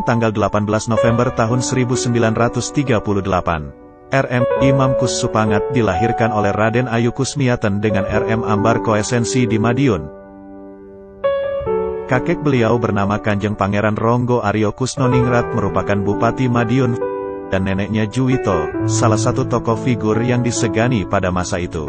tanggal 18 November tahun 1938. RM. Imam Kus Supangat dilahirkan oleh Raden Ayu Kusmiaten dengan RM Ambar Koesensi di Madiun. Kakek beliau bernama Kanjeng Pangeran Ronggo Aryo Kusnoningrat merupakan Bupati Madiun, dan neneknya Juwito, salah satu tokoh figur yang disegani pada masa itu.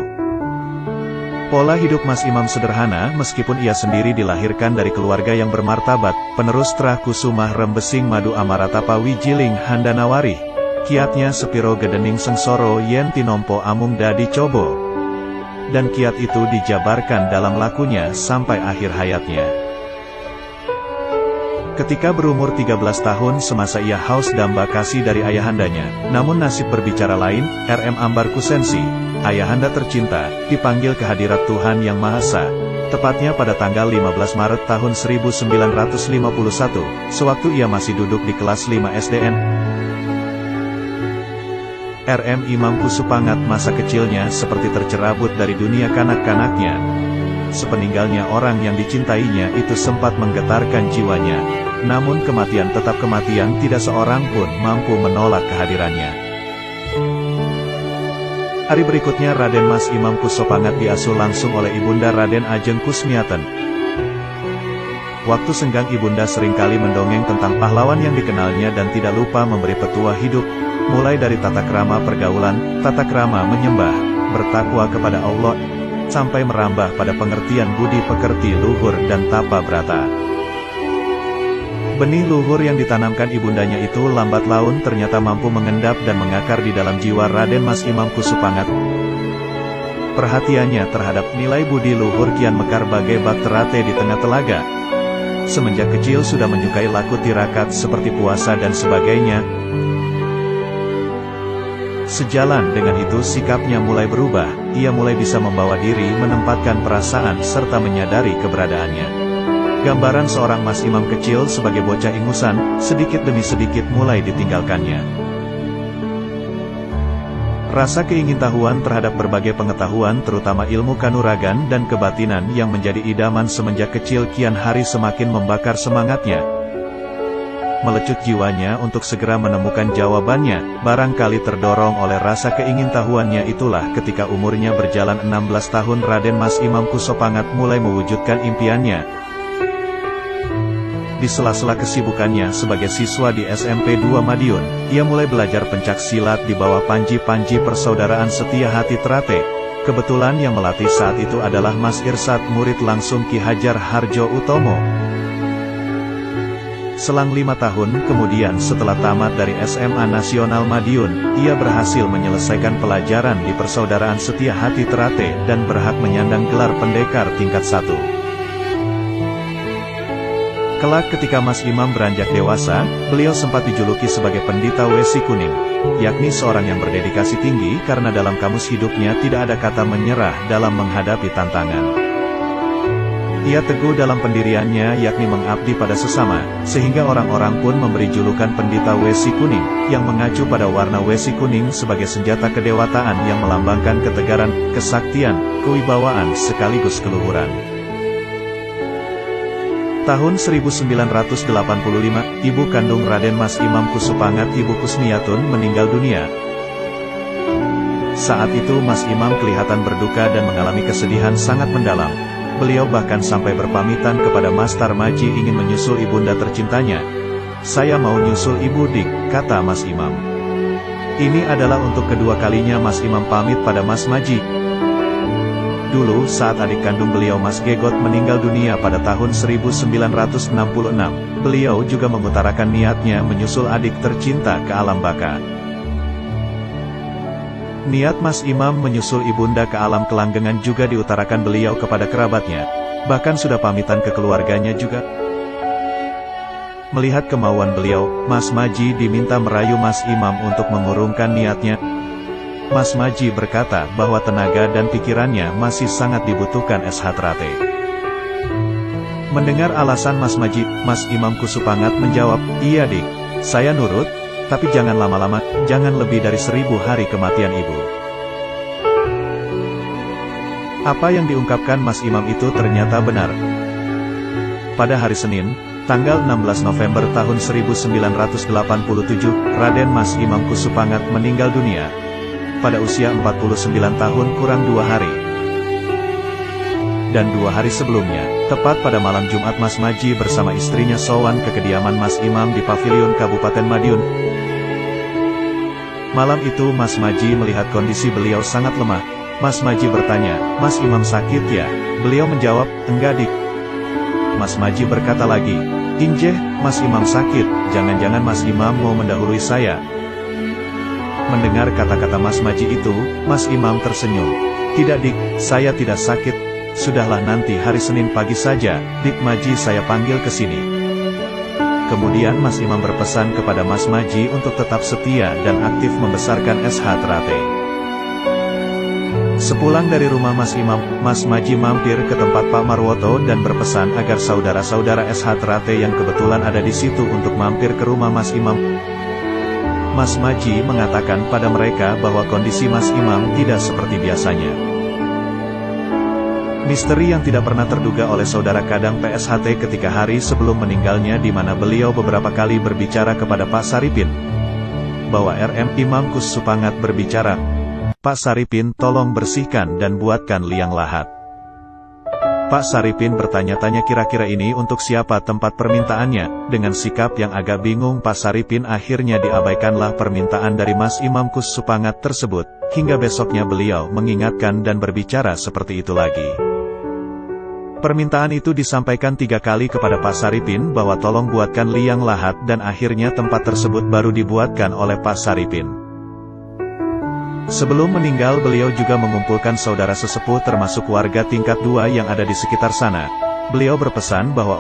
Pola hidup Mas Imam sederhana meskipun ia sendiri dilahirkan dari keluarga yang bermartabat, penerus Trah Kusumah Rembesing Madu Amaratapa Wijiling Handanawarih, kiatnya sepiro gedening sengsoro yen tinompo amung dadi cobo. Dan kiat itu dijabarkan dalam lakunya sampai akhir hayatnya. Ketika berumur 13 tahun semasa ia haus damba kasih dari ayahandanya, namun nasib berbicara lain, RM Ambar Kusensi, ayahanda tercinta, dipanggil ke hadirat Tuhan Yang Maha Esa, tepatnya pada tanggal 15 Maret tahun 1951, sewaktu ia masih duduk di kelas 5 SDN. RM Imam Kusupangat masa kecilnya seperti tercerabut dari dunia kanak-kanaknya. Sepeninggalnya orang yang dicintainya itu sempat menggetarkan jiwanya, namun kematian tetap kematian, tidak seorang pun mampu menolak kehadirannya. Hari berikutnya Raden Mas Imam Kusupangat diasuh langsung oleh Ibunda Raden Ajeng Kusmiaten. Waktu senggang Ibunda seringkali mendongeng tentang pahlawan yang dikenalnya dan tidak lupa memberi petua hidup, mulai dari tata krama pergaulan, tata krama menyembah, bertakwa kepada Allah, sampai merambah pada pengertian budi pekerti luhur dan tapa brata. Benih luhur yang ditanamkan ibundanya itu lambat laun ternyata mampu mengendap dan mengakar di dalam jiwa Raden Mas Imam Kusupangat. Perhatiannya terhadap nilai budi luhur kian mekar bagai bak terate di tengah telaga. Semenjak kecil sudah menyukai laku tirakat seperti puasa dan sebagainya. Sejalan dengan itu sikapnya mulai berubah, ia mulai bisa membawa diri menempatkan perasaan serta menyadari keberadaannya. Gambaran seorang Mas Imam kecil sebagai bocah ingusan, sedikit demi sedikit mulai ditinggalkannya. Rasa keingintahuan terhadap berbagai pengetahuan terutama ilmu kanuragan dan kebatinan yang menjadi idaman semenjak kecil kian hari semakin membakar semangatnya. Melecut jiwanya untuk segera menemukan jawabannya, barangkali terdorong oleh rasa keingintahuannya itulah ketika umurnya berjalan 16 tahun Raden Mas Imam Kusupangat mulai mewujudkan impiannya. Di sela-sela kesibukannya sebagai siswa di SMP 2 Madiun, ia mulai belajar pencak silat di bawah panji-panji Persaudaraan Setia Hati Terate. Kebetulan yang melatih saat itu adalah Mas Irsad, murid langsung Ki Hajar Harjo Utomo. Selang 5 tahun kemudian setelah tamat dari SMA Nasional Madiun, ia berhasil menyelesaikan pelajaran di Persaudaraan Setia Hati Terate dan berhak menyandang gelar pendekar tingkat 1. Kelak ketika Mas Imam beranjak dewasa, beliau sempat dijuluki sebagai Pendita Wesi Kuning, yakni seorang yang berdedikasi tinggi karena dalam kamus hidupnya tidak ada kata menyerah dalam menghadapi tantangan. Ia teguh dalam pendiriannya yakni mengabdi pada sesama, sehingga orang-orang pun memberi julukan Pendita Wesi Kuning, yang mengacu pada warna wesi kuning sebagai senjata kedewataan yang melambangkan ketegaran, kesaktian, kewibawaan sekaligus keluhuran. Tahun 1985, ibu kandung Raden Mas Imam Kusupangat Ibu Kusmiatun meninggal dunia. Saat itu Mas Imam kelihatan berduka dan mengalami kesedihan sangat mendalam. Beliau bahkan sampai berpamitan kepada Mas Tarmaji ingin menyusul ibunda tercintanya. "Saya mau nyusul Ibu Dik," kata Mas Imam. Ini adalah untuk kedua kalinya Mas Imam pamit pada Mas Maji. Dulu saat adik kandung beliau Mas Gegot meninggal dunia pada tahun 1966, beliau juga mengutarakan niatnya menyusul adik tercinta ke alam baka. Niat Mas Imam menyusul ibunda ke alam kelanggengan juga diutarakan beliau kepada kerabatnya, bahkan sudah pamitan ke keluarganya juga. Melihat kemauan beliau, Mas Maji diminta merayu Mas Imam untuk mengurungkan niatnya. Mas Maji berkata bahwa tenaga dan pikirannya masih sangat dibutuhkan SH Terate. Mendengar alasan Mas Maji, Mas Imam Kusupangat menjawab, "Iya Dik, saya nurut. Tapi jangan lama-lama, jangan lebih dari 1000 hari kematian ibu." Apa yang diungkapkan Mas Imam itu ternyata benar. Pada hari Senin, Tanggal 16 November tahun 1987, Raden Mas Imam Kusupangat meninggal dunia pada usia 49 tahun kurang 2 hari. Dan 2 hari sebelumnya, tepat pada malam Jumat, Mas Maji bersama istrinya sowan ke kediaman Mas Imam di Pavilion Kabupaten Madiun. Malam itu Mas Maji melihat kondisi beliau sangat lemah. Mas Maji bertanya, "Mas Imam sakit ya?" Beliau menjawab, "Enggak, Dik." Mas Maji berkata lagi, "Injeh, Mas Imam sakit, jangan-jangan Mas Imam mau mendahului saya." Mendengar kata-kata Mas Maji itu, Mas Imam tersenyum. "Tidak, Dik, saya tidak sakit. Sudahlah, nanti hari Senin pagi saja, Dik Maji saya panggil ke sini." Kemudian Mas Imam berpesan kepada Mas Maji untuk tetap setia dan aktif membesarkan SH Trate. Sepulang dari rumah Mas Imam, Mas Maji mampir ke tempat Pak Marwoto dan berpesan agar saudara-saudara SH Trate yang kebetulan ada di situ untuk mampir ke rumah Mas Imam. Mas Maji mengatakan pada mereka bahwa kondisi Mas Imam tidak seperti biasanya. Misteri yang tidak pernah terduga oleh saudara Kadang PSHT ketika hari sebelum meninggalnya, di mana beliau beberapa kali berbicara kepada Pak Saripin bahwa RM Imam Kusupangat berbicara, "Pak Saripin, tolong bersihkan dan buatkan liang lahat." Pak Saripin bertanya-tanya kira-kira ini untuk siapa tempat permintaannya. Dengan sikap yang agak bingung, Pak Saripin akhirnya diabaikanlah permintaan dari Mas Imam Kusupangat tersebut, hingga besoknya beliau mengingatkan dan berbicara seperti itu lagi. Permintaan itu disampaikan 3 kali kepada Pak Saripin bahwa tolong buatkan liang lahat, dan akhirnya tempat tersebut baru dibuatkan oleh Pak Saripin. Sebelum meninggal, beliau juga mengumpulkan saudara sesepuh termasuk warga tingkat 2 yang ada di sekitar sana. Beliau berpesan bahwa